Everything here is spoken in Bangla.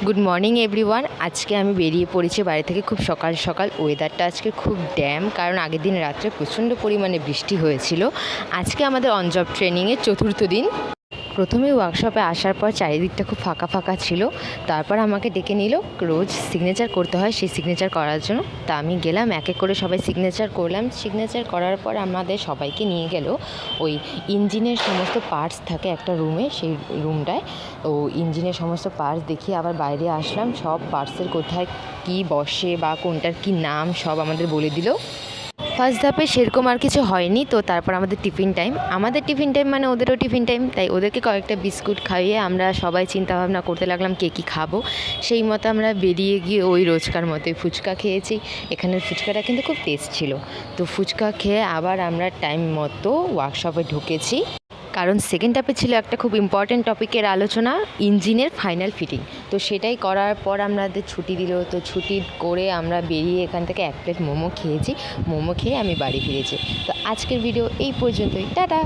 Good morning everyone. আজকে আমি বেরিয়ে পড়েছি বাড়ি থেকে খুব সকাল সকাল। ওয়েদারটা আজকে খুব ড্যাম, কারণ আগের দিন রাত্রে প্রচণ্ড পরিমাণে বৃষ্টি হয়েছিল। আজকে আমাদের অন জব ট্রেনিংয়ের চতুর্থ দিন। প্রথমে ওয়ার্কশপে আসার পর চারিদিকটা খুব ফাঁকা ফাঁকা ছিল। তারপর আমাকে ডেকে নিল, রোজ সিগনেচার করতে হয়, সেই সিগনেচার করার জন্য। তা আমি গেলাম, এক এক করে সবাই সিগনেচার করলাম। সিগনেচার করার পর আমাদের সবাইকে নিয়ে গেল ওই ইঞ্জিনের সমস্ত পার্টস থাকে একটা রুমে, সেই রুমটায়। ও ইঞ্জিনের সমস্ত পার্টস দেখিয়ে আবার বাইরে আসলাম। সব পার্টসের কোথায় কী বসে বা কোনটার কী নাম সব আমাদের বলে দিল। ফার্স্ট ধাপে সেরকম আর কিছু হয়নি। তো তারপর আমাদের টিফিন টাইম, আমাদের টিফিন টাইম মানে ওদেরও টিফিন টাইম। তাই ওদেরকে কয়েকটা বিস্কুট খাইয়ে আমরা সবাই চিন্তাভাবনা করতে লাগলাম কে কী খাবো। সেই মতো আমরা বেরিয়ে গিয়ে ওই রোজকার মতোই ফুচকা খেয়েছি। এখানের ফুচকাটা কিন্তু খুব টেস্ট ছিল। তো ফুচকা খেয়ে আবার আমরা টাইম মতো ওয়ার্কশপে ঢুকেছি, কারণ সেকেন্ড হাফে ছিল একটা খুব ইম্পর্ট্যান্ট টপিকের আলোচনা, ইঞ্জিনের ফাইনাল ফিটিং। তো সেটাই করার পর আমাদের ছুটি দিল। তো ছুটি করে আমরা বেরিয়ে এখান থেকে এক প্লেট মোমো খেয়েছি। মোমো খেয়ে আমি বাড়ি ফিরেছি। তো আজকের ভিডিও এই পর্যন্তই, টাটা।